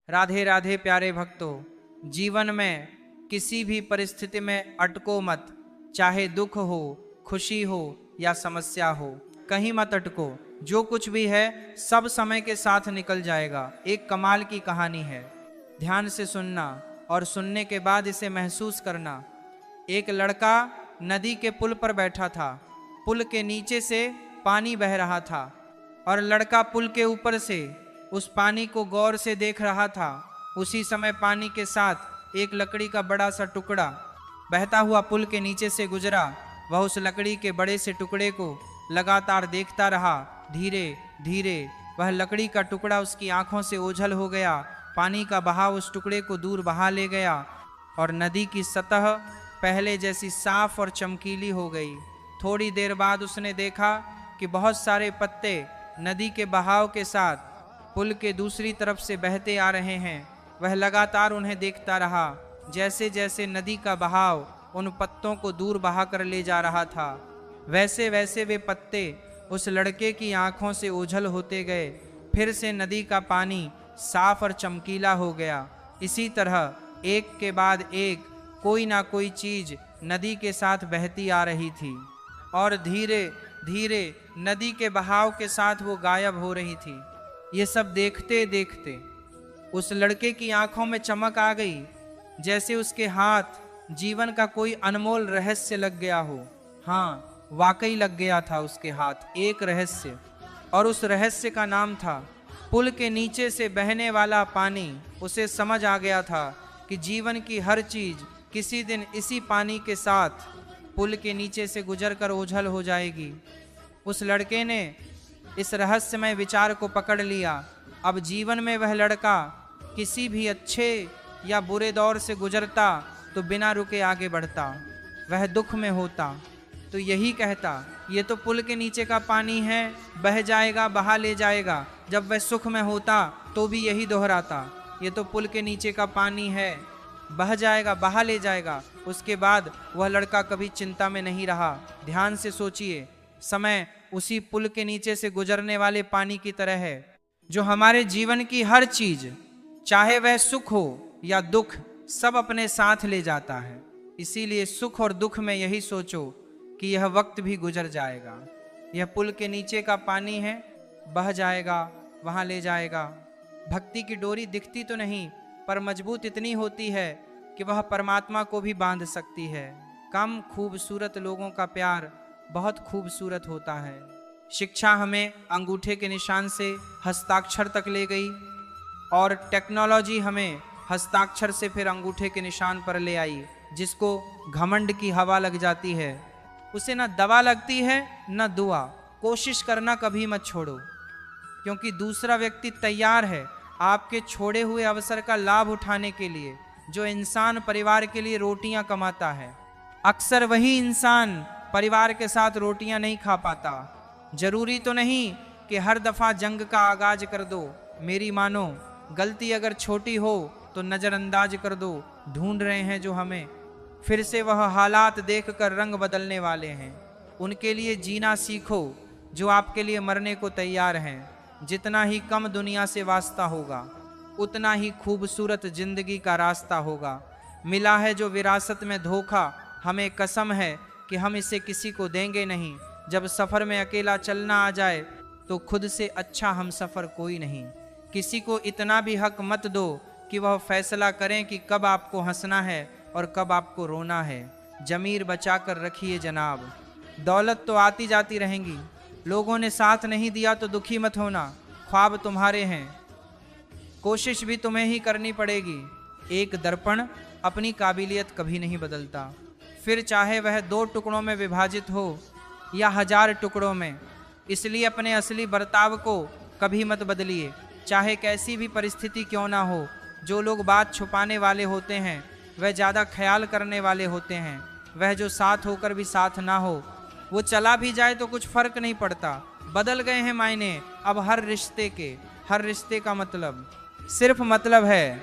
राधे राधे प्यारे भक्तों, जीवन में किसी भी परिस्थिति में अटको मत। चाहे दुख हो, खुशी हो या समस्या हो, कहीं मत अटको। जो कुछ भी है सब समय के साथ निकल जाएगा। एक कमाल की कहानी है, ध्यान से सुनना और सुनने के बाद इसे महसूस करना। एक लड़का नदी के पुल पर बैठा था। पुल के नीचे से पानी बह रहा था और लड़का पुल के ऊपर से उस पानी को गौर से देख रहा था। उसी समय पानी के साथ एक लकड़ी का बड़ा सा टुकड़ा बहता हुआ पुल के नीचे से गुजरा। वह उस लकड़ी के बड़े से टुकड़े को लगातार देखता रहा। धीरे धीरे वह लकड़ी का टुकड़ा उसकी आंखों से ओझल हो गया। पानी का बहाव उस टुकड़े को दूर बहा ले गया और नदी की सतह पहले जैसी साफ और चमकीली हो गई। थोड़ी देर बाद उसने देखा कि बहुत सारे पत्ते नदी के बहाव के साथ पुल के दूसरी तरफ से बहते आ रहे हैं। वह लगातार उन्हें देखता रहा। जैसे जैसे नदी का बहाव उन पत्तों को दूर बहा कर ले जा रहा था, वैसे वैसे वे पत्ते उस लड़के की आंखों से ओझल होते गए। फिर से नदी का पानी साफ और चमकीला हो गया। इसी तरह एक के बाद एक कोई ना कोई चीज नदी के साथ बहती आ रही थी और धीरे धीरे नदी के बहाव के साथ वो गायब हो रही थी। ये सब देखते देखते उस लड़के की आंखों में चमक आ गई, जैसे उसके हाथ जीवन का कोई अनमोल रहस्य लग गया हो। हाँ, वाकई लग गया था उसके हाथ एक रहस्य, और उस रहस्य का नाम था पुल के नीचे से बहने वाला पानी। उसे समझ आ गया था कि जीवन की हर चीज किसी दिन इसी पानी के साथ पुल के नीचे से गुजर कर ओझल हो जाएगी। उस लड़के ने इस रहस्यमय विचार को पकड़ लिया। अब जीवन में वह लड़का किसी भी अच्छे या बुरे दौर से गुजरता तो बिना रुके आगे बढ़ता। वह दुख में होता तो यही कहता, ये तो पुल के नीचे का पानी है, बह जाएगा बहा ले जाएगा। जब वह सुख में होता तो भी यही दोहराता, ये तो पुल के नीचे का पानी है, बह जाएगा बहा ले जाएगा। उसके बाद वह लड़का कभी चिंता में नहीं रहा। ध्यान से सोचिए, समय उसी पुल के नीचे से गुजरने वाले पानी की तरह है, जो हमारे जीवन की हर चीज, चाहे वह सुख हो या दुख, सब अपने साथ ले जाता है। इसीलिए सुख और दुख में यही सोचो कि यह वक्त भी गुजर जाएगा। यह पुल के नीचे का पानी है, बह जाएगा वहां ले जाएगा। भक्ति की डोरी दिखती तो नहीं, पर मजबूत इतनी होती है कि वह परमात्मा को भी बांध सकती है। कम खूबसूरत लोगों का प्यार बहुत खूबसूरत होता है। शिक्षा हमें अंगूठे के निशान से हस्ताक्षर तक ले गई और टेक्नोलॉजी हमें हस्ताक्षर से फिर अंगूठे के निशान पर ले आई। जिसको घमंड की हवा लग जाती है उसे ना दवा लगती है ना दुआ। कोशिश करना कभी मत छोड़ो, क्योंकि दूसरा व्यक्ति तैयार है आपके छोड़े हुए अवसर का लाभ उठाने के लिए। जो इंसान परिवार के लिए रोटियां कमाता है, अक्सर वही इंसान परिवार के साथ रोटियां नहीं खा पाता। जरूरी तो नहीं कि हर दफा जंग का आगाज कर दो। मेरी मानो, गलती अगर छोटी हो तो नजरअंदाज कर दो। ढूंढ रहे हैं जो हमें, फिर से वह हालात देखकर रंग बदलने वाले हैं। उनके लिए जीना सीखो जो आपके लिए मरने को तैयार हैं। जितना ही कम दुनिया से वास्ता होगा, उतना ही खूबसूरत जिंदगी का रास्ता होगा। मिला है जो विरासत में धोखा, हमें कसम है कि हम इसे किसी को देंगे नहीं। जब सफ़र में अकेला चलना आ जाए तो खुद से अच्छा हम सफ़र कोई नहीं। किसी को इतना भी हक मत दो कि वह फैसला करें कि कब आपको हंसना है और कब आपको रोना है। जमीर बचा कर रखिए जनाब। दौलत तो आती जाती रहेंगी, लोगों ने साथ नहीं दिया तो दुखी मत होना। ख्वाब तुम्हारे हैं, कोशिश भी तुम्हें ही करनी पड़ेगी। एक दर्पण अपनी काबिलियत कभी नहीं बदलता, फिर चाहे वह 2 टुकड़ों में विभाजित हो या 1000 टुकड़ों में। इसलिए अपने असली बर्ताव को कभी मत बदलिए, चाहे कैसी भी परिस्थिति क्यों ना हो। जो लोग बात छुपाने वाले होते हैं वह ज़्यादा ख्याल करने वाले होते हैं। वह जो साथ होकर भी साथ ना हो, वो चला भी जाए तो कुछ फर्क नहीं पड़ता। बदल गए हैं मायने अब हर रिश्ते के। हर रिश्ते का मतलब सिर्फ मतलब है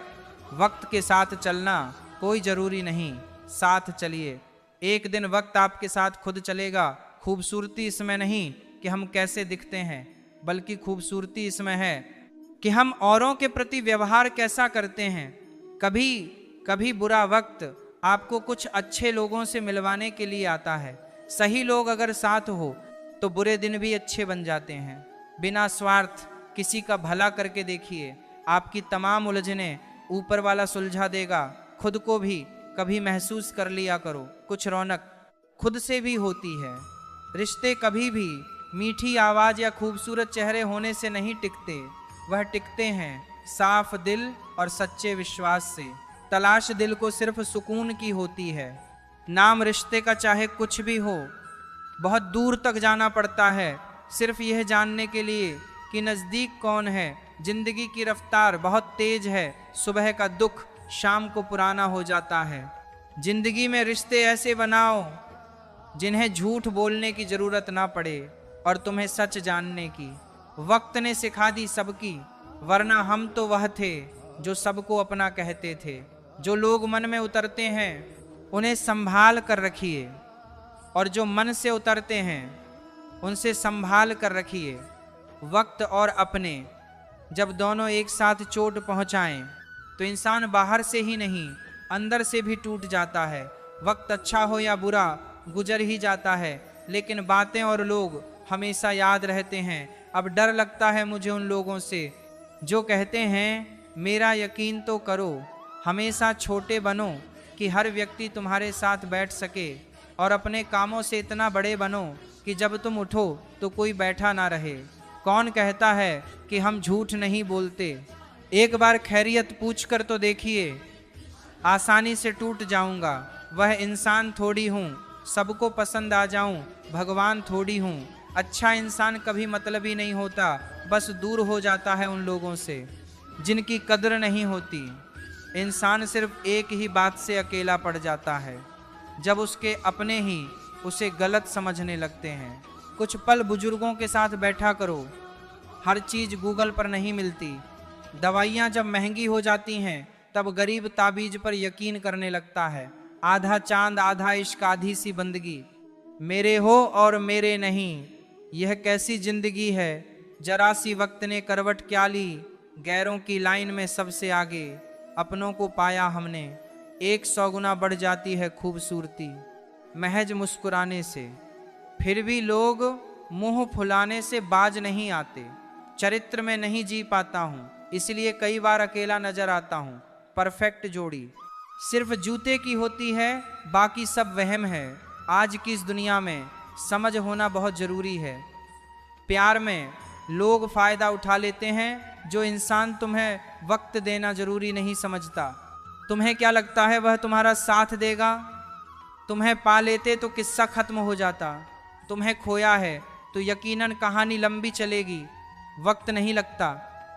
वक्त के साथ चलना, कोई ज़रूरी नहीं। साथ चलिए, एक दिन वक्त आपके साथ खुद चलेगा। खूबसूरती इसमें नहीं कि हम कैसे दिखते हैं, बल्कि खूबसूरती इसमें है कि हम औरों के प्रति व्यवहार कैसा करते हैं। कभी कभी बुरा वक्त आपको कुछ अच्छे लोगों से मिलवाने के लिए आता है। सही लोग अगर साथ हो तो बुरे दिन भी अच्छे बन जाते हैं। बिना स्वार्थ किसी का भला करके देखिए, आपकी तमाम उलझनें ऊपर वाला सुलझा देगा। खुद को भी कभी महसूस कर लिया करो, कुछ रौनक खुद से भी होती है। रिश्ते कभी भी मीठी आवाज़ या खूबसूरत चेहरे होने से नहीं टिकते, वह टिकते हैं साफ दिल और सच्चे विश्वास से। तलाश दिल को सिर्फ सुकून की होती है। नाम रिश्ते का चाहे कुछ भी हो, बहुत दूर तक जाना पड़ता है सिर्फ यह जानने के लिए कि नज़दीक कौन है। जिंदगी की रफ्तार बहुत तेज है, सुबह का दुख शाम को पुराना हो जाता है। जिंदगी में रिश्ते ऐसे बनाओ जिन्हें झूठ बोलने की जरूरत ना पड़े और तुम्हें सच जानने की। वक्त ने सिखा दी सबकी, वरना हम तो वह थे जो सबको अपना कहते थे। जो लोग मन में उतरते हैं उन्हें संभाल कर रखिए, और जो मन से उतरते हैं उनसे संभाल कर रखिए। वक्त और अपने जब दोनों एक साथ चोट पहुंचाएं तो इंसान बाहर से ही नहीं अंदर से भी टूट जाता है। वक्त अच्छा हो या बुरा गुजर ही जाता है, लेकिन बातें और लोग हमेशा याद रहते हैं। अब डर लगता है मुझे उन लोगों से जो कहते हैं मेरा यकीन तो करो। हमेशा छोटे बनो कि हर व्यक्ति तुम्हारे साथ बैठ सके, और अपने कामों से इतना बड़े बनो कि जब तुम उठो तो कोई बैठा ना रहे। कौन कहता है कि हम झूठ नहीं बोलते? एक बार खैरियत पूछ कर तो देखिए। आसानी से टूट जाऊंगा, वह इंसान थोड़ी हूँ। सबको पसंद आ जाऊं, भगवान थोड़ी हूँ। अच्छा इंसान कभी मतलबी नहीं होता, बस दूर हो जाता है उन लोगों से जिनकी कदर नहीं होती। इंसान सिर्फ एक ही बात से अकेला पड़ जाता है, जब उसके अपने ही उसे गलत समझने लगते हैं। कुछ पल बुजुर्गों के साथ बैठा करो। हर चीज़ गूगल पर नहीं मिलती। दवाइयाँ जब महंगी हो जाती हैं तब गरीब ताबीज पर यकीन करने लगता है। आधा चांद आधा इश्क आधी सी बंदगी, मेरे हो और मेरे नहीं, यह कैसी जिंदगी है। जरा सी वक्त ने करवट क्या ली, गैरों की लाइन में सबसे आगे अपनों को पाया हमने। 100 गुना बढ़ जाती है खूबसूरती महज मुस्कुराने से। फिर भी लोग मुंह फुलाने से बाज नहीं आते। चरित्र में नहीं जी पाता हूँ, इसलिए कई बार अकेला नजर आता हूँ। परफेक्ट जोड़ी सिर्फ जूते की होती है, बाकी सब वहम है। आज की इस दुनिया में समझ होना बहुत ज़रूरी है। प्यार में लोग फ़ायदा उठा लेते हैं। जो इंसान तुम्हें वक्त देना ज़रूरी नहीं समझता, तुम्हें क्या लगता है वह तुम्हारा साथ देगा? तुम्हें पा लेते तो किस्सा ख़त्म हो जाता। तुम्हें खोया है तो यकीनन कहानी लंबी चलेगी। वक्त नहीं लगता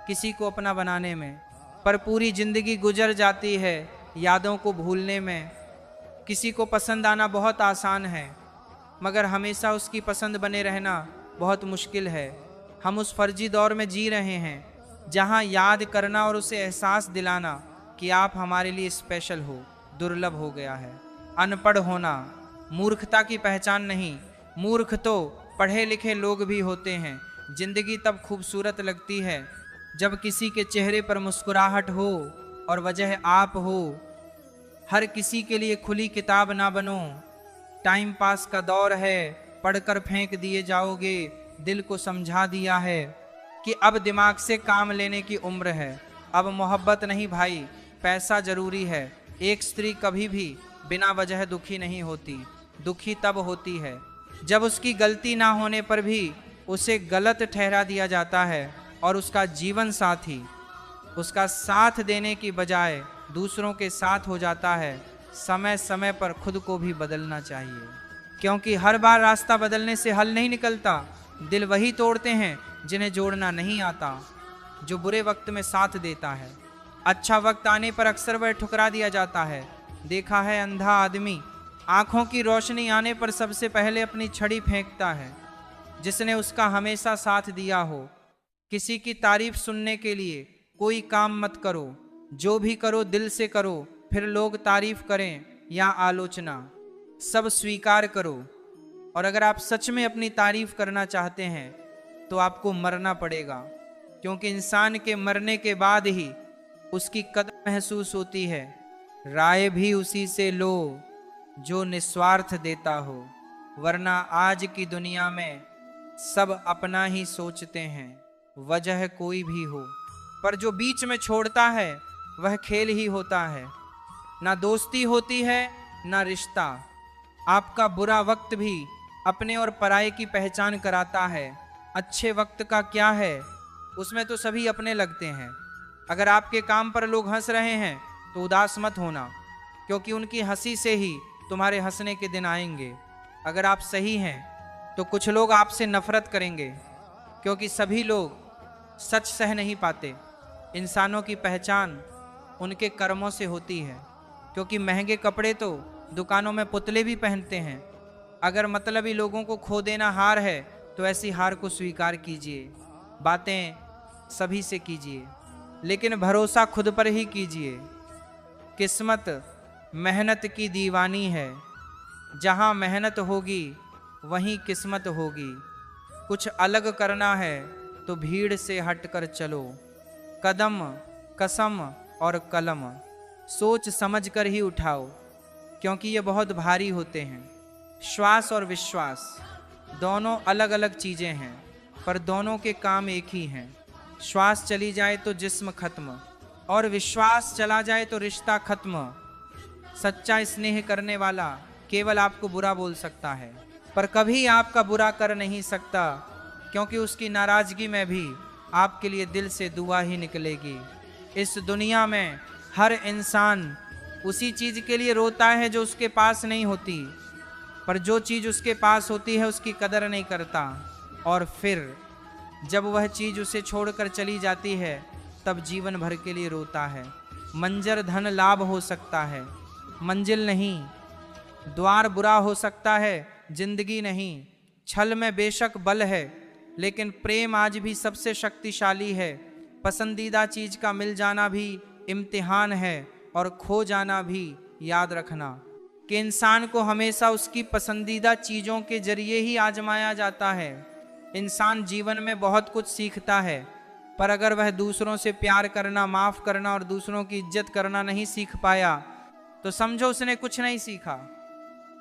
किसी को अपना बनाने में, पर पूरी ज़िंदगी गुजर जाती है यादों को भूलने में। किसी को पसंद आना बहुत आसान है, मगर हमेशा उसकी पसंद बने रहना बहुत मुश्किल है। हम उस फर्जी दौर में जी रहे हैं जहां याद करना और उसे एहसास दिलाना कि आप हमारे लिए स्पेशल हो दुर्लभ हो गया है। अनपढ़ होना मूर्खता की पहचान नहीं, मूर्ख तो पढ़े लिखे लोग भी होते हैं। जिंदगी तब खूबसूरत लगती है जब किसी के चेहरे पर मुस्कुराहट हो और वजह आप हो। हर किसी के लिए खुली किताब ना बनो। टाइम पास का दौर है, पढ़कर फेंक दिए जाओगे। दिल को समझा दिया है कि अब दिमाग से काम लेने की उम्र है। अब मोहब्बत नहीं भाई, पैसा जरूरी है। एक स्त्री कभी भी बिना वजह दुखी नहीं होती। दुखी तब होती है जब उसकी गलती ना होने पर भी उसे गलत ठहरा दिया जाता है और उसका जीवन साथी उसका साथ देने की बजाय दूसरों के साथ हो जाता है। समय समय पर खुद को भी बदलना चाहिए, क्योंकि हर बार रास्ता बदलने से हल नहीं निकलता। दिल वही तोड़ते हैं जिन्हें जोड़ना नहीं आता, जो बुरे वक्त में साथ देता है। अच्छा वक्त आने पर अक्सर वह ठुकरा दिया जाता है। देखा है अंधा आदमी आंखों की रोशनी आने पर सबसे पहले अपनी छड़ी फेंकता है। जिसने उसका हमेशा साथ दिया हो। किसी की तारीफ सुनने के लिए कोई काम मत करो, जो भी करो दिल से करो। फिर लोग तारीफ करें या आलोचना, सब स्वीकार करो। और अगर आप सच में अपनी तारीफ करना चाहते हैं तो आपको मरना पड़ेगा। क्योंकि इंसान के मरने के बाद ही उसकी कदर महसूस होती है। राय भी उसी से लो जो निस्वार्थ देता हो, वरना आज की दुनिया में सब अपना ही सोचते हैं, वजह कोई भी हो। पर जो बीच में छोड़ता है वह खेल ही होता है। ना दोस्ती होती है ना रिश्ता। आपका बुरा वक्त भी अपने और पराये की पहचान कराता है। अच्छे वक्त का क्या है, उसमें तो सभी अपने लगते हैं। अगर आपके काम पर लोग हंस रहे हैं तो उदास मत होना, क्योंकि उनकी हंसी से ही तुम्हारे हंसने के दिन आएंगे। अगर आप सही हैं तो कुछ लोग आपसे नफरत करेंगे, क्योंकि सभी लोग सच सह नहीं पाते। इंसानों की पहचान उनके कर्मों से होती है, क्योंकि महंगे कपड़े तो दुकानों में पुतले भी पहनते हैं। अगर मतलबी लोगों को खो देना हार है तो ऐसी हार को स्वीकार कीजिए। बातें सभी से कीजिए, लेकिन भरोसा खुद पर ही कीजिए। किस्मत मेहनत की दीवानी है, जहाँ मेहनत होगी वहीं किस्मत होगी। कुछ अलग करना है तो भीड़ से हटकर चलो। कदम, कसम और कलम सोच समझ कर ही उठाओ, क्योंकि ये बहुत भारी होते हैं। श्वास और विश्वास दोनों अलग अलग चीज़ें हैं, पर दोनों के काम एक ही हैं। श्वास चली जाए तो जिस्म खत्म, और विश्वास चला जाए तो रिश्ता खत्म। सच्चा स्नेह करने वाला केवल आपको बुरा बोल सकता है, पर कभी आपका बुरा कर नहीं सकता, क्योंकि उसकी नाराजगी में भी आपके लिए दिल से दुआ ही निकलेगी। इस दुनिया में हर इंसान उसी चीज़ के लिए रोता है जो उसके पास नहीं होती, पर जो चीज़ उसके पास होती है उसकी कदर नहीं करता। और फिर जब वह चीज़ उसे छोड़कर चली जाती है तब जीवन भर के लिए रोता है। मंजर धन लाभ हो सकता है, मंजिल नहीं। द्वार बुरा हो सकता है, जिंदगी नहीं। छल में बेशक बल है, लेकिन प्रेम आज भी सबसे शक्तिशाली है। पसंदीदा चीज का मिल जाना भी इम्तिहान है, और खो जाना भी याद रखना कि इंसान को हमेशा उसकी पसंदीदा चीज़ों के जरिए ही आजमाया जाता है। इंसान जीवन में बहुत कुछ सीखता है, पर अगर वह दूसरों से प्यार करना, माफ़ करना और दूसरों की इज्जत करना नहीं सीख पाया तो समझो उसने कुछ नहीं सीखा।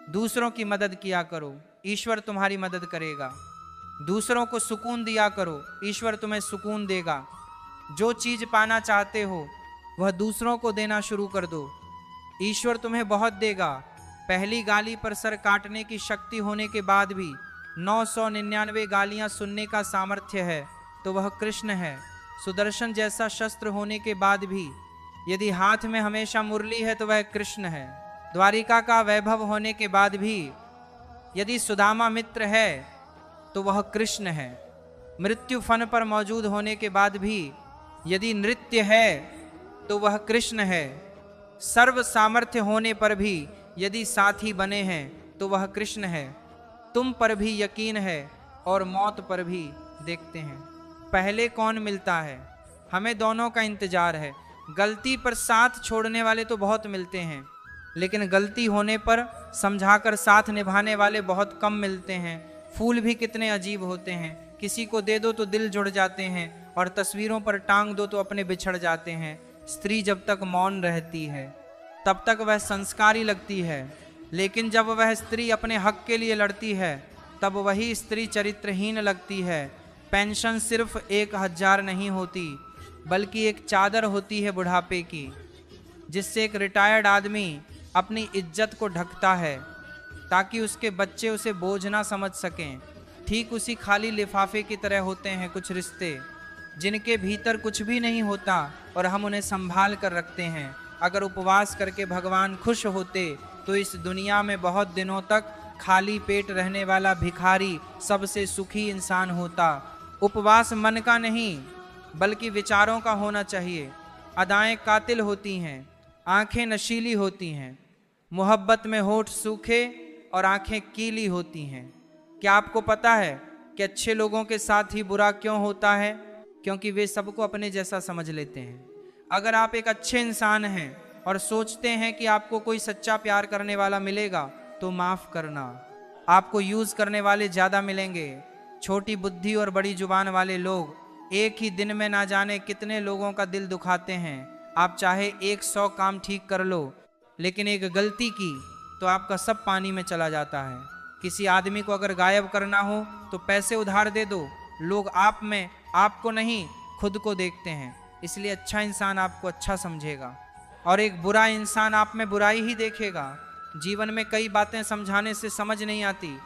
दूसरों की मदद किया करो, ईश्वर तुम्हारी मदद करेगा। दूसरों को सुकून दिया करो, ईश्वर तुम्हें सुकून देगा। जो चीज़ पाना चाहते हो वह दूसरों को देना शुरू कर दो, ईश्वर तुम्हें बहुत देगा। पहली गाली पर सर काटने की शक्ति होने के बाद भी 999 गालियां सुनने का सामर्थ्य है तो वह कृष्ण है। सुदर्शन जैसा शस्त्र होने के बाद भी यदि हाथ में हमेशा मुरली है तो वह कृष्ण है। द्वारिका का वैभव होने के बाद भी यदि सुदामा मित्र है तो वह कृष्ण है। मृत्यु फन पर मौजूद होने के बाद भी यदि नृत्य है तो वह कृष्ण है। सर्व सामर्थ्य होने पर भी यदि साथी बने हैं तो वह कृष्ण है। तुम पर भी यकीन है और मौत पर भी देखते हैं। पहले कौन मिलता है, हमें दोनों का इंतजार है। गलती पर साथ छोड़ने वाले तो बहुत मिलते हैं, लेकिन गलती होने पर समझाकर साथ निभाने वाले बहुत कम मिलते हैं। फूल भी कितने अजीब होते हैं, किसी को दे दो तो दिल जुड़ जाते हैं, और तस्वीरों पर टांग दो तो अपने बिछड़ जाते हैं। स्त्री जब तक मौन रहती है तब तक वह संस्कारी लगती है, लेकिन जब वह स्त्री अपने हक के लिए लड़ती है तब वही स्त्री चरित्रहीन लगती है। पेंशन सिर्फ 1000 नहीं होती, बल्कि एक चादर होती है बुढ़ापे की, जिससे एक रिटायर्ड आदमी अपनी इज्जत को ढकता है ताकि उसके बच्चे उसे बोझ ना समझ सकें। ठीक उसी खाली लिफाफे की तरह होते हैं कुछ रिश्ते, जिनके भीतर कुछ भी नहीं होता और हम उन्हें संभाल कर रखते हैं। अगर उपवास करके भगवान खुश होते तो इस दुनिया में बहुत दिनों तक खाली पेट रहने वाला भिखारी सबसे सुखी इंसान होता। उपवास मन का नहीं बल्कि विचारों का होना चाहिए। अदाएं कातिल होती हैं, आंखें नशीली होती हैं, मोहब्बत में होठ सूखे और आंखें कीली होती हैं। क्या आपको पता है कि अच्छे लोगों के साथ ही बुरा क्यों होता है? क्योंकि वे सबको अपने जैसा समझ लेते हैं। अगर आप एक अच्छे इंसान हैं और सोचते हैं कि आपको कोई सच्चा प्यार करने वाला मिलेगा तो माफ़ करना, आपको यूज़ करने वाले ज़्यादा मिलेंगे। छोटी बुद्धि और बड़ी जुबान वाले लोग एक ही दिन में ना जाने कितने लोगों का दिल दुखाते हैं। आप चाहे 100 काम ठीक कर लो, लेकिन एक गलती की तो आपका सब पानी में चला जाता है। किसी आदमी को अगर गायब करना हो तो पैसे उधार दे दो, लोग आप में आपको नहीं खुद को देखते हैं। इसलिए अच्छा इंसान आपको अच्छा समझेगा और एक बुरा इंसान आप में बुराई ही देखेगा। जीवन में कई बातें समझाने से समझ नहीं आती,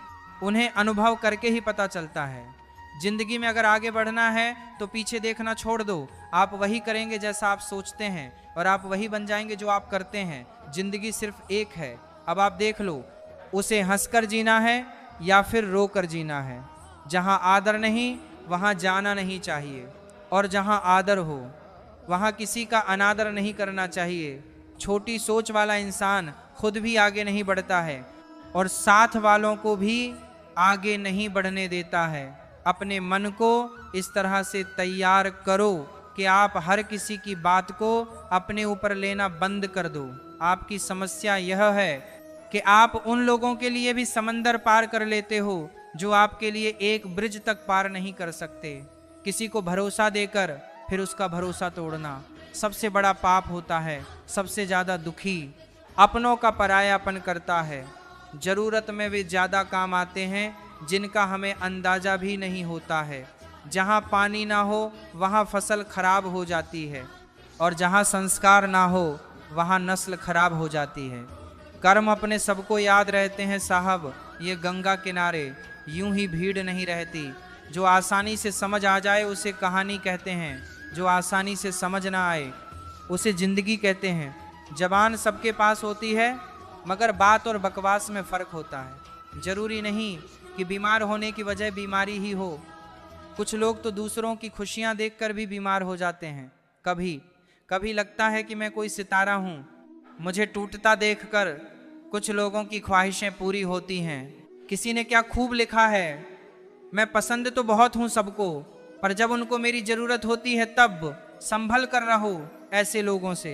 उन्हें अनुभव करके ही पता चलता है। जिंदगी में अगर आगे बढ़ना है तो पीछे देखना छोड़ दो। आप वही करेंगे जैसा आप सोचते हैं और आप वही बन जाएंगे जो आप करते हैं। जिंदगी सिर्फ एक है, अब आप देख लो, उसे हंसकर जीना है या फिर रोकर जीना है। जहां आदर नहीं वहां जाना नहीं चाहिए, और जहां आदर हो वहां किसी का अनादर नहीं करना चाहिए। छोटी सोच वाला इंसान खुद भी आगे नहीं बढ़ता है और साथ वालों को भी आगे नहीं बढ़ने देता है। अपने मन को इस तरह से तैयार करो कि आप हर किसी की बात को अपने ऊपर लेना बंद कर दो। आपकी समस्या यह है कि आप उन लोगों के लिए भी समंदर पार कर लेते हो जो आपके लिए एक ब्रिज तक पार नहीं कर सकते। किसी को भरोसा देकर फिर उसका भरोसा तोड़ना सबसे बड़ा पाप होता है। सबसे ज़्यादा दुखी अपनों का परायापन करता है। जरूरत में वे ज़्यादा काम आते हैं जिनका हमें अंदाज़ा भी नहीं होता है। जहाँ पानी ना हो वहाँ फसल खराब हो जाती है, और जहाँ संस्कार ना हो वहाँ नस्ल खराब हो जाती है। कर्म अपने सबको याद रहते हैं साहब, ये गंगा किनारे यूं ही भीड़ नहीं रहती। जो आसानी से समझ आ जाए उसे कहानी कहते हैं, जो आसानी से समझ ना आए उसे जिंदगी कहते हैं। जबान सबके पास होती है मगर बात और बकवास में फ़र्क होता है। जरूरी नहीं कि बीमार होने की वजह बीमारी ही हो। कुछ लोग तो दूसरों की खुशियां देखकर भी बीमार हो जाते हैं। कभी कभी लगता है कि मैं कोई सितारा हूँ, मुझे टूटता देखकर कुछ लोगों की ख्वाहिशें पूरी होती हैं। किसी ने क्या खूब लिखा है, मैं पसंद तो बहुत हूँ सबको, पर जब उनको मेरी ज़रूरत होती है तब संभल कर रहो ऐसे लोगों से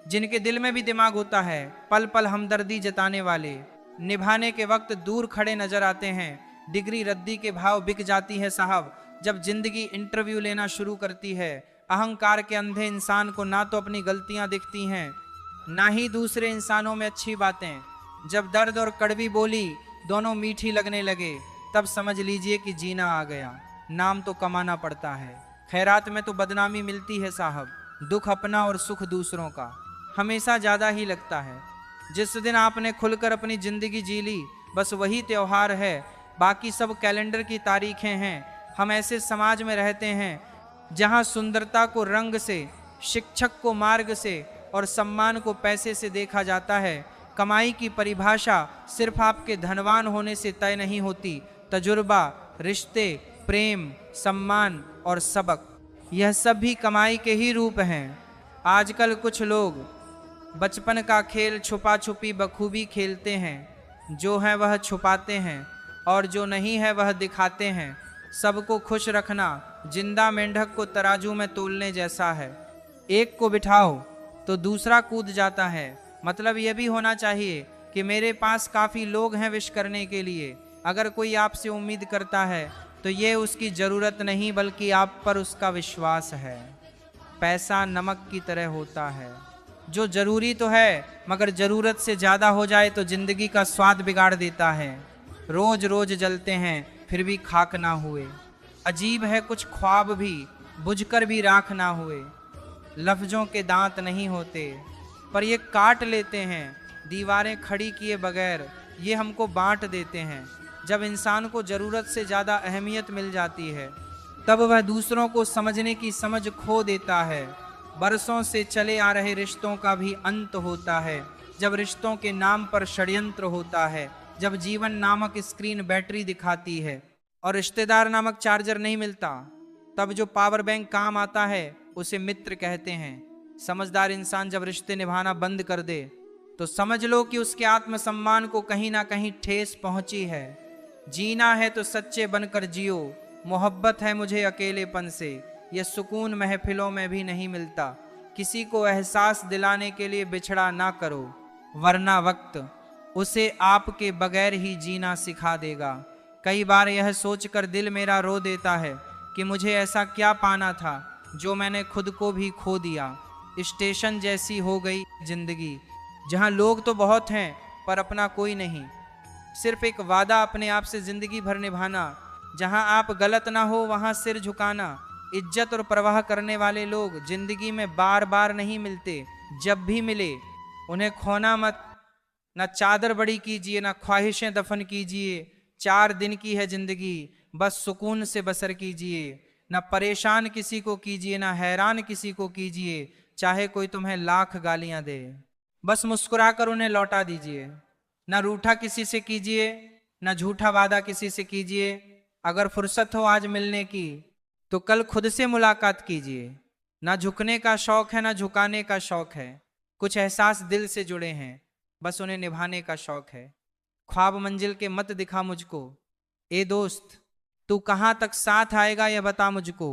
जिनके दिल में भी दिमाग होता है। पल पल हमदर्दी जताने वाले निभाने के वक्त दूर खड़े नजर आते हैं। डिग्री रद्दी के भाव बिक जाती है साहब। जब जिंदगी इंटरव्यू लेना शुरू करती है, अहंकार के अंधे इंसान को ना तो अपनी गलतियां दिखती हैं ना ही दूसरे इंसानों में अच्छी बातें। जब दर्द और कड़वी बोली दोनों मीठी लगने लगे तब समझ लीजिए कि जीना आ गया। नाम तो कमाना पड़ता है, खैरात में तो बदनामी मिलती है साहब। दुख अपना और सुख दूसरों का हमेशा ज़्यादा ही लगता है। जिस दिन आपने खुलकर अपनी ज़िंदगी जी ली बस वही त्यौहार है, बाकी सब कैलेंडर की तारीखें हैं। हम ऐसे समाज में रहते हैं जहां सुंदरता को रंग से, शिक्षक को मार्ग से और सम्मान को पैसे से देखा जाता है। कमाई की परिभाषा सिर्फ आपके धनवान होने से तय नहीं होती। तजुर्बा, रिश्ते, प्रेम, सम्मान और सबक, यह सब भी कमाई के ही रूप हैं। आजकल कुछ लोग बचपन का खेल छुपा छुपी बखूबी खेलते हैं। जो है वह छुपाते हैं और जो नहीं है वह दिखाते हैं। सबको खुश रखना जिंदा मेंढक को तराजू में तोलने जैसा है। एक को बिठाओ तो दूसरा कूद जाता है। मतलब यह भी होना चाहिए कि मेरे पास काफ़ी लोग हैं विश करने के लिए। अगर कोई आपसे उम्मीद करता है तो ये उसकी ज़रूरत नहीं बल्कि आप पर उसका विश्वास है। पैसा नमक की तरह होता है, जो ज़रूरी तो है मगर ज़रूरत से ज़्यादा हो जाए तो ज़िंदगी का स्वाद बिगाड़ देता है। रोज रोज जलते हैं फिर भी खाक ना हुए। अजीब है कुछ ख्वाब भी बुझकर भी राख ना हुए। लफ्ज़ों के दांत नहीं होते पर ये काट लेते हैं। दीवारें खड़ी किए बगैर ये हमको बांट देते हैं। जब इंसान को ज़रूरत से ज़्यादा अहमियत मिल जाती है तब वह दूसरों को समझने की समझ खो देता है। बरसों से चले आ रहे रिश्तों का भी अंत होता है जब रिश्तों के नाम पर षड्यंत्र होता है। जब जीवन नामक स्क्रीन बैटरी दिखाती है और रिश्तेदार नामक चार्जर नहीं मिलता, तब जो पावर बैंक काम आता है उसे मित्र कहते हैं। समझदार इंसान जब रिश्ते निभाना बंद कर दे तो समझ लो कि उसके आत्मसम्मान को कहीं ना कहीं ठेस पहुंची है। जीना है तो सच्चे बनकर जियो। मोहब्बत है मुझे अकेलेपन से, यह सुकून महफिलों में भी नहीं मिलता। किसी को एहसास दिलाने के लिए बिछड़ा ना करो, वरना वक्त उसे आपके बगैर ही जीना सिखा देगा। कई बार यह सोचकर दिल मेरा रो देता है कि मुझे ऐसा क्या पाना था जो मैंने खुद को भी खो दिया। स्टेशन जैसी हो गई जिंदगी, जहाँ लोग तो बहुत हैं पर अपना कोई नहीं। सिर्फ एक वादा अपने आप से जिंदगी भर निभाना, जहाँ आप गलत ना हो वहाँ सिर झुकाना। इज्जत और परवाह करने वाले लोग जिंदगी में बार बार नहीं मिलते, जब भी मिले उन्हें खोना मत। ना चादर बड़ी कीजिए, ना ख्वाहिशें दफन कीजिए। 4 दिन की है जिंदगी, बस सुकून से बसर कीजिए। ना परेशान किसी को कीजिए, ना हैरान किसी को कीजिए, चाहे कोई तुम्हें लाख गालियां दे। बस मुस्कुराकर उन्हें लौटा दीजिए। ना रूठा किसी से कीजिए, ना झूठा वादा किसी से कीजिए। अगर फुर्सत हो आज मिलने की तो कल खुद से मुलाकात कीजिए। ना झुकने का शौक है, ना झुकाने का शौक है। कुछ एहसास दिल से जुड़े हैं, बस उन्हें निभाने का शौक है। ख्वाब मंजिल के मत दिखा मुझको, ए दोस्त तू कहाँ तक साथ आएगा यह बता मुझको।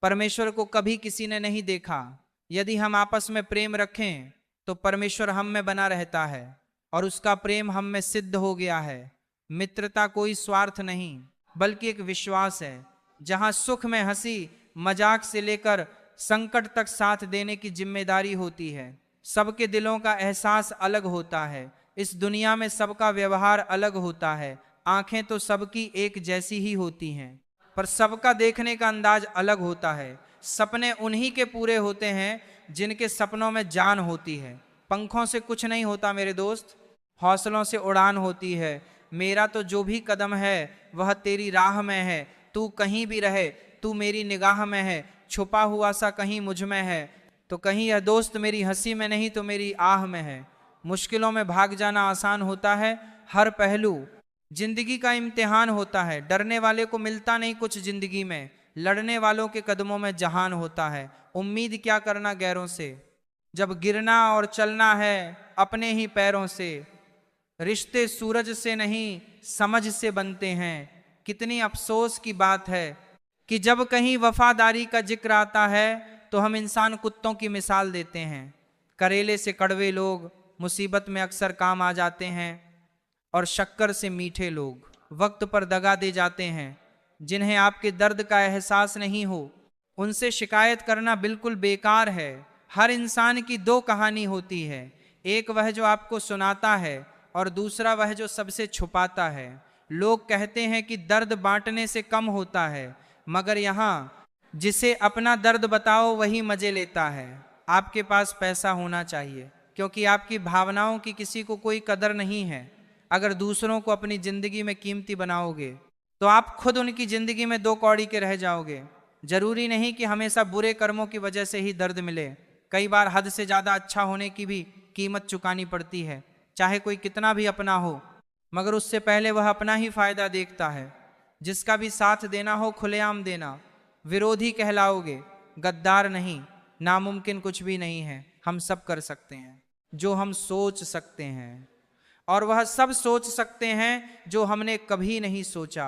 परमेश्वर को कभी किसी ने नहीं देखा, यदि हम आपस में प्रेम रखें तो परमेश्वर हम में बना रहता है और उसका प्रेम हम में सिद्ध हो गया है। मित्रता कोई स्वार्थ नहीं बल्कि एक विश्वास है, जहां सुख में हंसी मजाक से लेकर संकट तक साथ देने की जिम्मेदारी होती है। सबके दिलों का एहसास अलग होता है, इस दुनिया में सबका व्यवहार अलग होता है। आंखें तो सबकी एक जैसी ही होती हैं, पर सबका देखने का अंदाज अलग होता है। सपने उन्हीं के पूरे होते हैं जिनके सपनों में जान होती है। पंखों से कुछ नहीं होता मेरे दोस्त, हौसलों से उड़ान होती है। मेरा तो जो भी कदम है वह तेरी राह में है। तू कहीं भी रहे तू मेरी निगाह में है, छुपा हुआ सा कहीं मुझ में है। तो कहीं यह दोस्त मेरी हंसी में नहीं तो मेरी आह में है। मुश्किलों में भाग जाना आसान होता है, हर पहलू जिंदगी का इम्तिहान होता है। डरने वाले को मिलता नहीं कुछ जिंदगी में, लड़ने वालों के कदमों में जहान होता है। उम्मीद क्या करना गैरों से, जब गिरना और चलना है अपने ही पैरों से। रिश्ते सूरज से नहीं समझ से बनते हैं। कितनी अफसोस की बात है कि जब कहीं वफादारी का जिक्र आता है तो हम इंसान कुत्तों की मिसाल देते हैं। करेले से कड़वे लोग मुसीबत में अक्सर काम आ जाते हैं और शक्कर से मीठे लोग वक्त पर दगा दे जाते हैं। जिन्हें आपके दर्द का एहसास नहीं हो उनसे शिकायत करना बिल्कुल बेकार है। हर इंसान की 2 कहानी होती है, एक वह जो आपको सुनाता है और दूसरा वह जो सबसे छुपाता है। लोग कहते हैं कि दर्द बांटने से कम होता है, मगर यहाँ जिसे अपना दर्द बताओ वही मजे लेता है। आपके पास पैसा होना चाहिए क्योंकि आपकी भावनाओं की किसी को कोई कदर नहीं है। अगर दूसरों को अपनी जिंदगी में कीमती बनाओगे तो आप खुद उनकी जिंदगी में 2 कौड़ी के रह जाओगे। जरूरी नहीं कि हमेशा बुरे कर्मों की वजह से ही दर्द मिले, कई बार हद से ज्यादा अच्छा होने की भी कीमत चुकानी पड़ती है। चाहे कोई कितना भी अपना हो, मगर उससे पहले वह अपना ही फायदा देखता है। जिसका भी साथ देना हो खुलेआम देना। विरोधी कहलाओगे, गद्दार नहीं। नामुमकिन कुछ भी नहीं है, हम सब कर सकते हैं जो हम सोच सकते हैं, और वह सब सोच सकते हैं जो हमने कभी नहीं सोचा।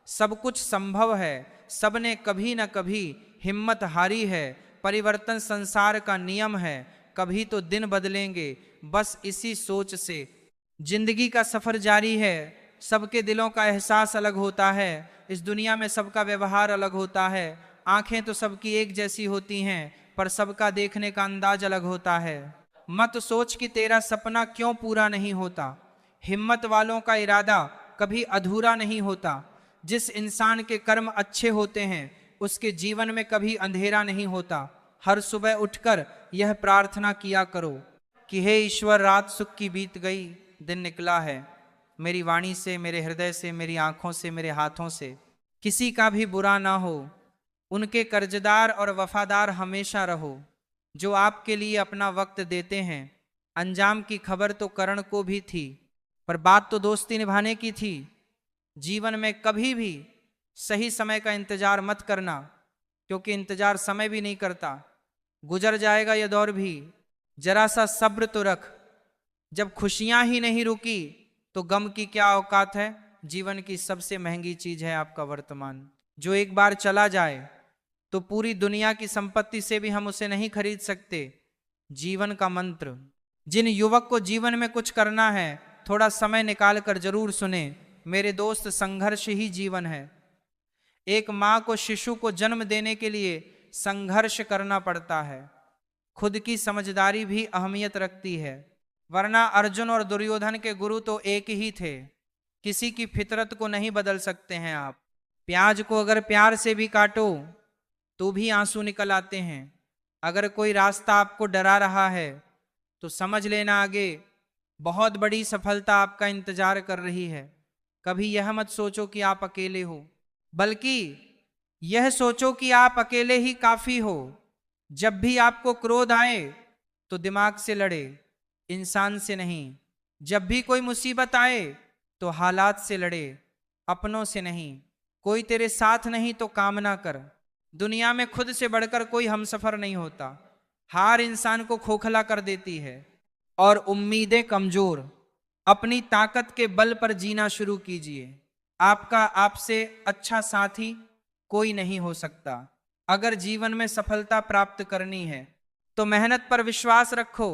सब कुछ संभव है, सबने कभी न कभी हिम्मत हारी है। परिवर्तन संसार का नियम है, कभी तो दिन बदलेंगे बस इसी सोच से। जिंदगी का सफर जारी है, सबके दिलों का एहसास अलग होता है। इस दुनिया में सबका व्यवहार अलग होता है। आंखें तो सबकी एक जैसी होती हैं पर सबका देखने का अंदाज अलग होता है। मत सोच कि तेरा सपना क्यों पूरा नहीं होता, हिम्मत वालों का इरादा कभी अधूरा नहीं होता। जिस इंसान के कर्म अच्छे होते हैं उसके जीवन में कभी अंधेरा नहीं होता। हर सुबह उठकर यह प्रार्थना किया करो कि हे ईश्वर, रात सुख की बीत गई, दिन निकला है। मेरी वाणी से, मेरे हृदय से, मेरी आंखों से, मेरे हाथों से किसी का भी बुरा ना हो। उनके कर्जदार और वफादार हमेशा रहो जो आपके लिए अपना वक्त देते हैं। अंजाम की खबर तो करण को भी थी, पर बात तो दोस्ती निभाने की थी। जीवन में कभी भी सही समय का इंतजार मत करना, क्योंकि इंतजार समय भी नहीं करता। गुजर जाएगा यह दौर भी, जरा सा सब्र तो रख। जब खुशियां ही नहीं रुकी तो गम की क्या औकात है। जीवन की सबसे महंगी चीज है आपका वर्तमान, जो एक बार चला जाए तो पूरी दुनिया की संपत्ति से भी हम उसे नहीं खरीद सकते। जीवन का मंत्र। जिन युवक को जीवन में कुछ करना है थोड़ा समय निकाल कर जरूर सुने मेरे दोस्त। संघर्ष ही जीवन है। एक माँ को शिशु को जन्म देने के लिए संघर्ष करना पड़ता है। खुद की समझदारी भी अहमियत रखती है, वरना अर्जुन और दुर्योधन के गुरु तो एक ही थे। किसी की फितरत को नहीं बदल सकते हैं आप। प्याज को अगर प्यार से भी काटो तो भी आंसू निकल आते हैं। अगर कोई रास्ता आपको डरा रहा है तो समझ लेना आगे बहुत बड़ी सफलता आपका इंतजार कर रही है। कभी यह मत सोचो कि आप अकेले हो, बल्कि यह सोचो कि आप अकेले ही काफी हो। जब भी आपको क्रोध आए तो दिमाग से लड़े, इंसान से नहीं। जब भी कोई मुसीबत आए तो हालात से लड़े, अपनों से नहीं। कोई तेरे साथ नहीं तो काम ना कर। दुनिया में खुद से बढ़कर कोई हमसफर नहीं होता। हार इंसान को खोखला कर देती है और उम्मीदें कमजोर। अपनी ताकत के बल पर जीना शुरू कीजिए। आपका आपसे अच्छा साथी कोई नहीं हो सकता। अगर जीवन में सफलता प्राप्त करनी है तो मेहनत पर विश्वास रखो।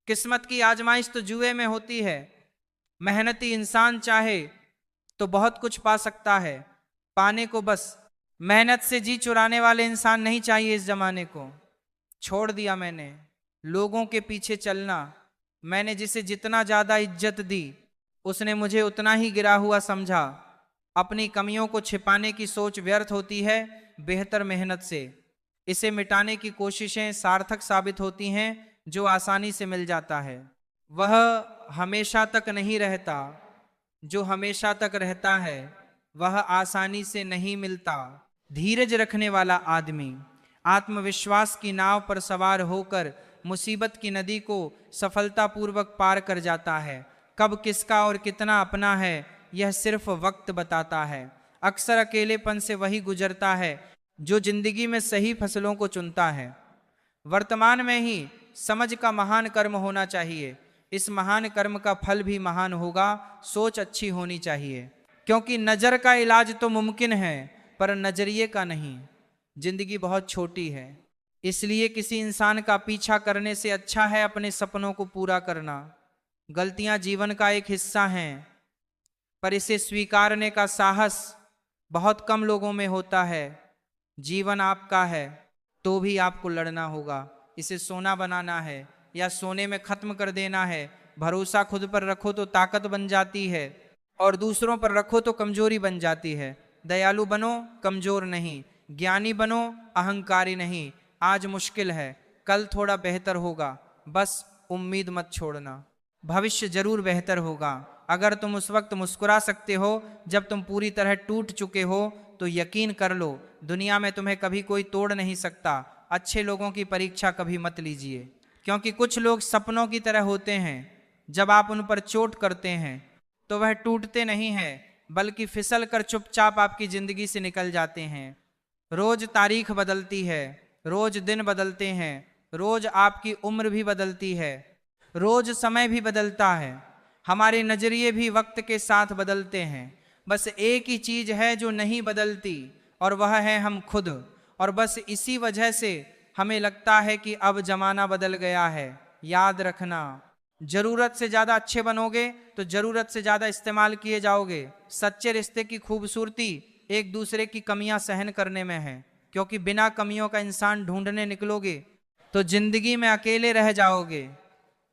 किस्मत की आजमाइश तो जुए में होती है। मेहनती इंसान चाहे तो बहुत कुछ पा सकता है। पाने को बस मेहनत से जी चुराने वाले इंसान नहीं चाहिए इस जमाने को। छोड़ दिया मैंने लोगों के पीछे चलना। मैंने जिसे जितना ज्यादा इज्जत दी उसने मुझे उतना ही गिरा हुआ समझा। अपनी कमियों को छिपाने की सोच व्यर्थ होती है बेहतर मेहनत से। इसे मिटाने की कोशिशें सार्थक साबित होती हैं जो आसानी से मिल जाता है। वह हमेशा तक नहीं रहता, जो हमेशा तक रहता है वह आसानी से नहीं मिलता। धीरज रखने वाला आदमी आत्मविश्वास की नाव पर सवार होकर मुसीबत की नदी को सफलतापूर्वक पार कर जाता है। कब किसका और कितना अपना है यह सिर्फ वक्त बताता है। अक्सर अकेलेपन से वही गुजरता है जो जिंदगी में सही फसलों को चुनता है। वर्तमान में ही समझ का महान कर्म होना चाहिए। इस महान कर्म का फल भी महान होगा। सोच अच्छी होनी चाहिए, क्योंकि नजर का इलाज तो मुमकिन है पर नजरिए का नहीं। जिंदगी बहुत छोटी है, इसलिए किसी इंसान का पीछा करने से अच्छा है अपने सपनों को पूरा करना। गलतियां जीवन का एक हिस्सा हैं, पर इसे स्वीकारने का साहस बहुत कम लोगों में होता है। जीवन आपका है तो भी आपको लड़ना होगा। इसे सोना बनाना है या सोने में खत्म कर देना है। भरोसा खुद पर रखो तो ताकत बन जाती है और दूसरों पर रखो तो कमजोरी बन जाती है। दयालु बनो, कमजोर नहीं। ज्ञानी बनो, अहंकारी नहीं। आज मुश्किल है, कल थोड़ा बेहतर होगा। बस उम्मीद मत छोड़ना, भविष्य जरूर बेहतर होगा। अगर तुम उस वक्त मुस्कुरा सकते हो जब तुम पूरी तरह टूट चुके हो तो यकीन कर लो दुनिया में तुम्हें कभी कोई तोड़ नहीं सकता। अच्छे लोगों की परीक्षा कभी मत लीजिए, क्योंकि कुछ लोग सपनों की तरह होते हैं। जब आप उन पर चोट करते हैं तो वह टूटते नहीं हैं, बल्कि फिसल कर चुपचाप आपकी जिंदगी से निकल जाते हैं। रोज तारीख बदलती है, रोज दिन बदलते हैं, रोज आपकी उम्र भी बदलती है, रोज समय भी बदलता है। हमारे नजरिए भी वक्त के साथ बदलते हैं। बस एक ही चीज है जो नहीं बदलती और वह है हम खुद। और बस इसी वजह से हमें लगता है कि अब जमाना बदल गया है। याद रखना, जरूरत से ज्यादा अच्छे बनोगे तो जरूरत से ज्यादा इस्तेमाल किए जाओगे। सच्चे रिश्ते की खूबसूरती एक दूसरे की कमियां सहन करने में है, क्योंकि बिना कमियों का इंसान ढूंढने निकलोगे तो जिंदगी में अकेले रह जाओगे।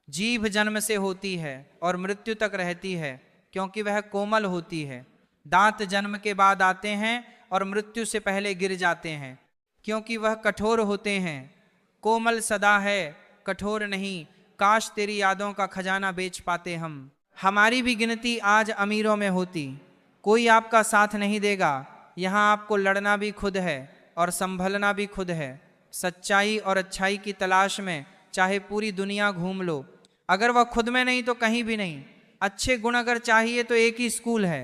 जीभ जन्म से होती है और मृत्यु तक रहती है, क्योंकि वह कोमल होती है। दांत जन्म के बाद आते हैं और मृत्यु से पहले गिर जाते हैं, क्योंकि वह कठोर होते हैं। कोमल सदा है, कठोर नहीं। काश तेरी यादों का खजाना बेच पाते हम। हमारी भी गिनती आज अमीरों में होती। कोई आपका साथ नहीं देगा। यहाँ आपको लड़ना भी खुद है और संभलना भी खुद है। सच्चाई और अच्छाई की तलाश में चाहे पूरी दुनिया घूम लो, अगर वह खुद में नहीं तो कहीं भी नहीं। अच्छे गुण अगर चाहिए तो एक ही स्कूल है,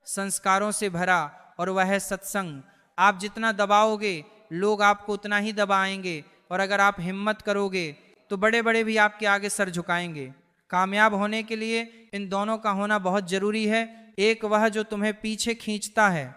संस्कारों से भरा, और वह है सत्संग। आप जितना दबाओगे लोग आपको उतना ही दबाएंगे, और अगर आप हिम्मत करोगे तो बड़े बड़े भी आपके आगे सर झुकाएंगे। कामयाब होने के लिए इन दोनों का होना बहुत जरूरी है। एक वह जो तुम्हें पीछे खींचता है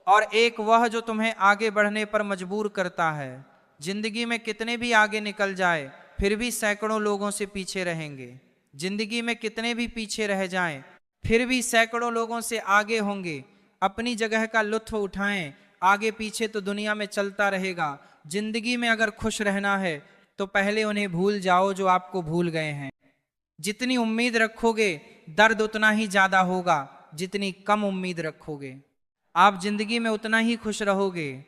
और एक वह जो तुम्हें आगे बढ़ने पर मजबूर करता है। जिंदगी में कितने भी आगे निकल जाए फिर भी सैकड़ों लोगों से पीछे रहेंगे। जिंदगी में कितने भी पीछे रह जाएं फिर भी सैकड़ों लोगों से आगे होंगे। अपनी जगह का लुत्फ उठाएं, आगे पीछे तो दुनिया में चलता रहेगा। जिंदगी में अगर खुश रहना है तो पहले उन्हें भूल जाओ जो आपको भूल गए हैं। जितनी उम्मीद रखोगे दर्द उतना ही ज्यादा होगा, जितनी कम उम्मीद रखोगे आप जिंदगी में उतना ही खुश रहोगे।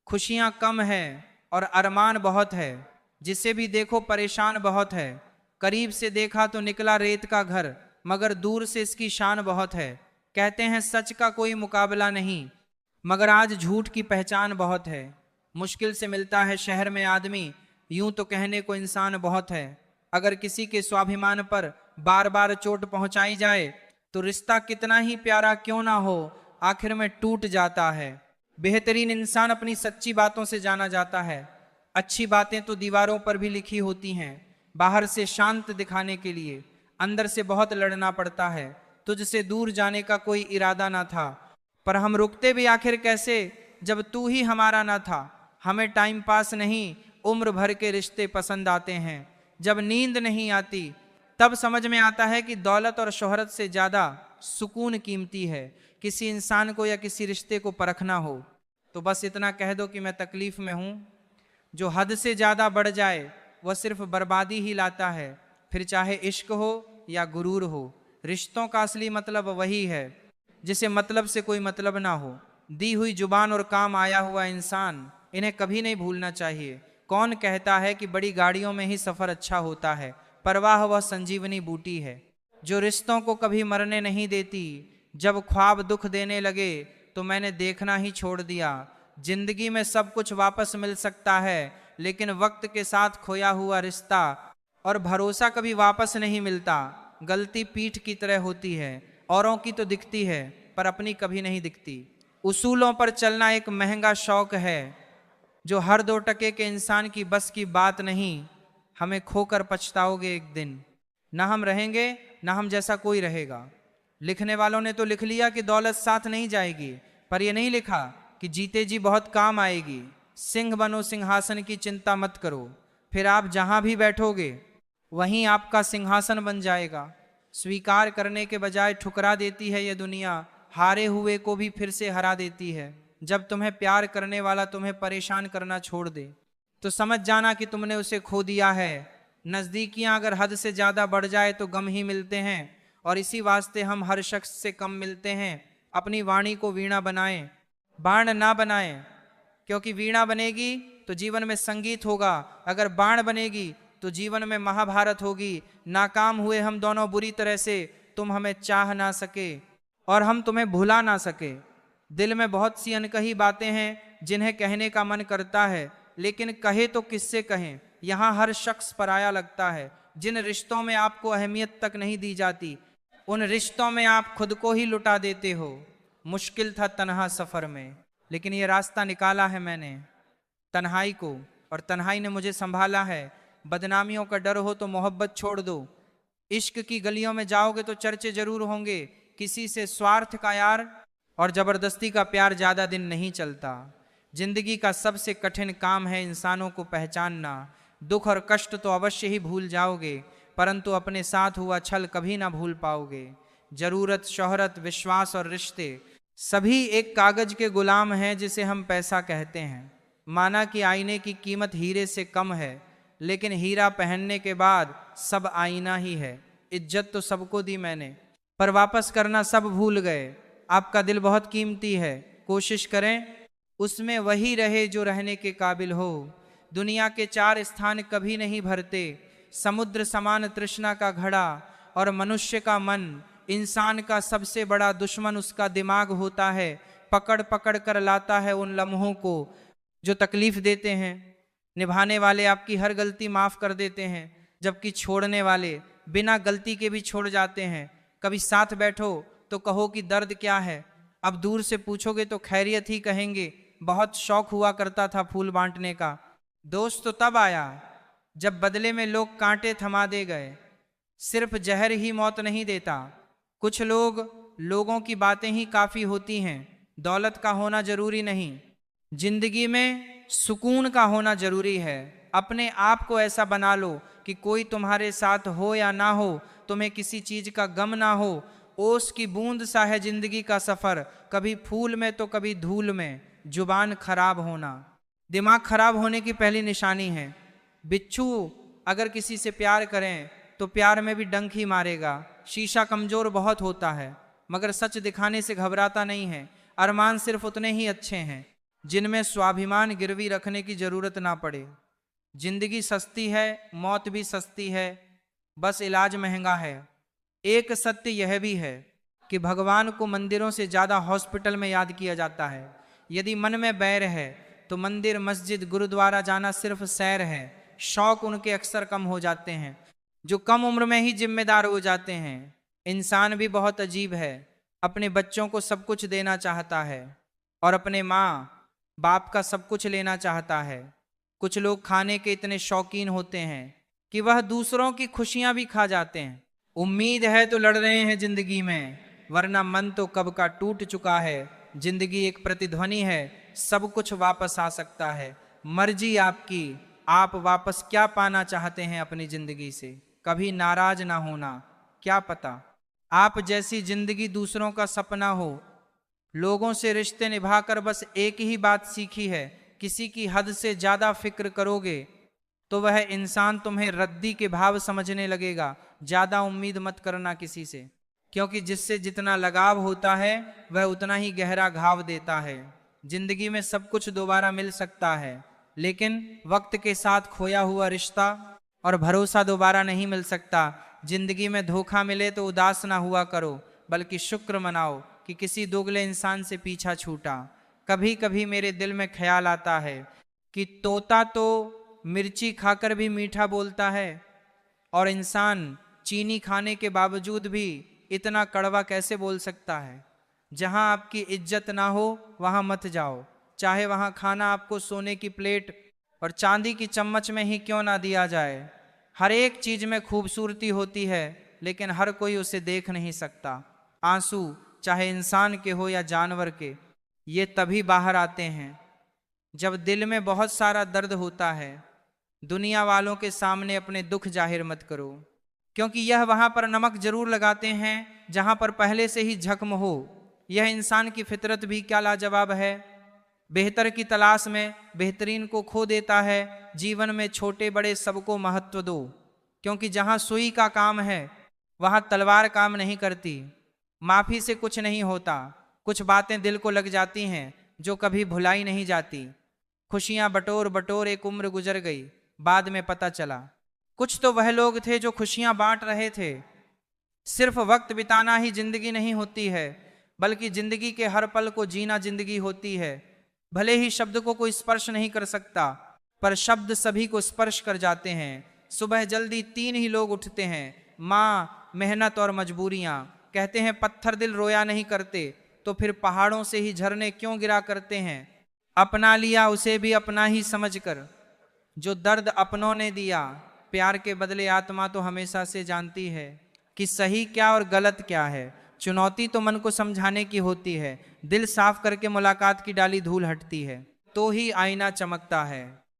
खुशियां कम है और अरमान बहुत है, जिसे भी देखो परेशान बहुत है। करीब से देखा तो निकला रेत का घर, मगर दूर से इसकी शान बहुत है। कहते हैं सच का कोई मुकाबला नहीं, मगर आज झूठ की पहचान बहुत है। मुश्किल से मिलता है शहर में आदमी, यूं तो कहने को इंसान बहुत है। अगर किसी के स्वाभिमान पर बार बार चोट पहुंचाई जाए तो रिश्ता कितना ही प्यारा क्यों ना हो, आखिर में टूट जाता है। बेहतरीन इंसान अपनी सच्ची बातों से जाना जाता है। अच्छी बातें तो दीवारों पर भी लिखी होती हैं, बाहर से शांत दिखाने के लिए अंदर से बहुत लड़ना पड़ता है। तुझसे दूर जाने का कोई इरादा ना था, पर हम रुकते भी आखिर कैसे जब तू ही हमारा ना था। हमें टाइम पास नहीं उम्र भर के रिश्ते पसंद आते हैं। जब नींद नहीं आती तब समझ में आता है कि दौलत और शोहरत से ज्यादा सुकून कीमती है। किसी इंसान को या किसी रिश्ते को परखना हो तो बस इतना कह दो कि मैं तकलीफ में हूं। जो हद से ज्यादा बढ़ जाए वह सिर्फ बर्बादी ही लाता है, फिर चाहे इश्क हो या गुरूर हो। रिश्तों का असली मतलब वही है जिसे मतलब से कोई मतलब ना हो। दी हुई जुबान और काम आया हुआ इंसान, इन्हें कभी नहीं भूलना चाहिए। कौन कहता है कि बड़ी गाड़ियों में ही सफर अच्छा होता है, परवाह वह संजीवनी बूटी है जो रिश्तों को कभी मरने नहीं देती। जब ख्वाब दुख देने लगे तो मैंने देखना ही छोड़ दिया। जिंदगी में सब कुछ वापस मिल सकता है, लेकिन वक्त के साथ खोया हुआ रिश्ता और भरोसा कभी वापस नहीं मिलता। गलती पीठ की तरह होती है, औरों की तो दिखती है पर अपनी कभी नहीं दिखती। उसूलों पर चलना एक महंगा शौक है जो हर 2 टके के इंसान की बस की बात नहीं। हमें खोकर पछताओगे एक दिन, ना हम रहेंगे ना हम जैसा कोई रहेगा। लिखने वालों ने तो लिख लिया कि दौलत साथ नहीं जाएगी, पर यह नहीं लिखा कि जीते जी बहुत काम आएगी। सिंह बनो सिंहासन की चिंता मत करो, फिर आप जहां भी बैठोगे वहीं आपका सिंहासन बन जाएगा। स्वीकार करने के बजाय ठुकरा देती है यह दुनिया, हारे हुए को भी फिर से हरा देती है। जब तुम्हें प्यार करने वाला तुम्हें परेशान करना छोड़ दे तो समझ जाना कि तुमने उसे खो दिया है। नज़दीकियां अगर हद से ज़्यादा बढ़ जाए तो गम ही मिलते हैं, और इसी वास्ते हम हर शख्स से कम मिलते हैं। अपनी वाणी को वीणा बनाएं, बाण ना बनाएं, क्योंकि वीणा बनेगी तो जीवन में संगीत होगा, अगर बाण बनेगी तो जीवन में महाभारत होगी। नाकाम हुए हम दोनों बुरी तरह से, तुम हमें चाह ना सके और हम तुम्हें भुला ना सके। दिल में बहुत सी अनकही बातें हैं जिन्हें कहने का मन करता है, लेकिन कहे तो किससे कहें। यहाँ हर शख्स पराया लगता है। जिन रिश्तों में आपको अहमियत तक नहीं दी जाती, उन रिश्तों में आप खुद को ही लुटा देते हो। मुश्किल था तन्हा सफर में, लेकिन ये रास्ता निकाला है मैंने तन्हाई को, और तन्हाई ने मुझे संभाला है। बदनामियों का डर हो तो मोहब्बत छोड़ दो। इश्क की गलियों में जाओगे तो चर्चे जरूर होंगे। किसी से स्वार्थ का यार और जबरदस्ती का प्यार ज्यादा दिन नहीं चलता। जिंदगी का सबसे कठिन काम है इंसानों को पहचानना। दुख और कष्ट तो अवश्य ही भूल जाओगे, परंतु अपने साथ हुआ छल कभी ना भूल पाओगे। जरूरत, शोहरत, विश्वास और रिश्ते सभी एक कागज के गुलाम हैं जिसे हम पैसा कहते हैं। माना कि आईने की कीमत हीरे से कम है, लेकिन हीरा पहनने के बाद सब आईना ही है। इज्जत तो सबको दी मैंने, पर वापस करना सब भूल गए। आपका दिल बहुत कीमती है, कोशिश करें उसमें वही रहे जो रहने के काबिल हो। दुनिया के 4 स्थान कभी नहीं भरते, समुद्र समान तृष्णा का घड़ा और मनुष्य का मन। इंसान का सबसे बड़ा दुश्मन उसका दिमाग होता है। पकड़ पकड़ कर लाता है उन लम्हों को जो तकलीफ देते हैं। निभाने वाले आपकी हर गलती माफ कर देते हैं, जबकि छोड़ने वाले बिना गलती के भी छोड़ जाते हैं। कभी साथ बैठो तो कहो कि दर्द क्या है, अब दूर से पूछोगे तो खैरियत ही कहेंगे। बहुत शौक हुआ करता था फूल बांटने का। दोस्त तो तब आया जब बदले में लोग कांटे थमा दे गए। सिर्फ जहर ही मौत नहीं देता। कुछ लोगों की बातें ही काफी होती हैं। दौलत का होना जरूरी नहीं, जिंदगी में सुकून का होना जरूरी है। अपने आप को ऐसा बना लो कि कोई तुम्हारे साथ हो या ना हो, तुम्हें किसी चीज का गम ना हो। ओस की बूंद सा है जिंदगी का सफर, कभी फूल में तो कभी धूल में। जुबान खराब होना। दिमाग खराब होने की पहली निशानी है। बिच्छू अगर किसी से प्यार करें तो प्यार में भी डंक ही मारेगा। शीशा कमजोर बहुत होता है मगर सच दिखाने से घबराता नहीं है। अरमान सिर्फ उतने ही अच्छे हैं जिनमें स्वाभिमान गिरवी रखने की जरूरत ना पड़े। जिंदगी सस्ती है, मौत भी सस्ती है, बस इलाज महंगा है। एक सत्य यह भी है कि भगवान को मंदिरों से ज्यादा हॉस्पिटल में याद किया जाता है। यदि मन में बैर है तो मंदिर, मस्जिद, गुरुद्वारा जाना सिर्फ सैर है। शौक उनके अक्सर कम हो जाते हैं जो कम उम्र में ही जिम्मेदार हो जाते हैं। इंसान भी बहुत अजीब है, अपने बच्चों को सब कुछ देना चाहता है और अपने माँ बाप का सब कुछ लेना चाहता है। कुछ लोग खाने के इतने शौकीन होते हैं कि वह दूसरों की खुशियां भी खा जाते हैं। उम्मीद है तो लड़ रहे हैं जिंदगी में, वरना मन तो कब का टूट चुका है। जिंदगी एक प्रतिध्वनि है, सब कुछ वापस आ सकता है। मर्जी आपकी, आप वापस क्या पाना चाहते हैं अपनी जिंदगी से। कभी नाराज ना होना, क्या पता आप जैसी जिंदगी दूसरों का सपना हो। लोगों से रिश्ते निभाकर बस एक ही बात सीखी है, किसी की हद से ज्यादा फिक्र करोगे तो वह इंसान तुम्हें रद्दी के भाव समझने लगेगा। ज्यादा उम्मीद मत करना किसी से, क्योंकि जिससे जितना लगाव होता है वह उतना ही गहरा घाव देता है। जिंदगी में सब कुछ दोबारा मिल सकता है, लेकिन वक्त के साथ खोया हुआ रिश्ता और भरोसा दोबारा नहीं मिल सकता। जिंदगी में धोखा मिले तो उदास ना हुआ करो, बल्कि शुक्र मनाओ कि किसी दोगले इंसान से पीछा छूटा। कभी कभी मेरे दिल में ख्याल आता है कि तोता तो मिर्ची खाकर भी मीठा बोलता है और इंसान चीनी खाने के बावजूद भी इतना कड़वा कैसे बोल सकता है। जहां आपकी इज्जत ना हो वहां मत जाओ, चाहे वहां खाना आपको सोने की प्लेट और चांदी की चम्मच में ही क्यों ना दिया जाए। हर एक चीज में खूबसूरती होती है, लेकिन हर कोई उसे देख नहीं सकता। आंसू चाहे इंसान के हो या जानवर के, ये तभी बाहर आते हैं जब दिल में बहुत सारा दर्द होता है। दुनिया वालों के सामने अपने दुख जाहिर मत करो, क्योंकि यह वहां पर नमक जरूर लगाते हैं जहां पर पहले से ही जख्म हो। यह इंसान की फितरत भी क्या लाजवाब है। बेहतर की तलाश में बेहतरीन को खो देता है। जीवन में छोटे बड़े सबको महत्व दो, क्योंकि जहां सुई का काम है वहां तलवार काम नहीं करती। माफी से कुछ नहीं होता, कुछ बातें दिल को लग जाती हैं जो कभी भुलाई नहीं जाती। खुशियां बटोर बटोर एक उम्र गुजर गई, बाद में पता चला कुछ तो वह लोग थे जो खुशियां बांट रहे थे। सिर्फ वक्त बिताना ही जिंदगी नहीं होती है, बल्कि जिंदगी के हर पल को जीना जिंदगी होती है। भले ही शब्द को कोई स्पर्श नहीं कर सकता, पर शब्द सभी को स्पर्श कर जाते हैं। सुबह जल्दी 3 ही लोग उठते हैं, माँ, मेहनत और मजबूरियां। कहते हैं पत्थर दिल रोया नहीं करते, तो फिर पहाड़ों से ही झरने क्यों गिरा करते हैं। अपना लिया उसे भी अपना ही समझकर, जो दर्द अपनों ने दिया। प्यार के बदले आत्मा तो हमेशा से जानती है कि सही क्या और गलत क्या है। चुनौती तो मन को समझाने की होती है। दिल साफ करके मुलाकात की डाली धूल हटती है, तो ही आईना चमकता है।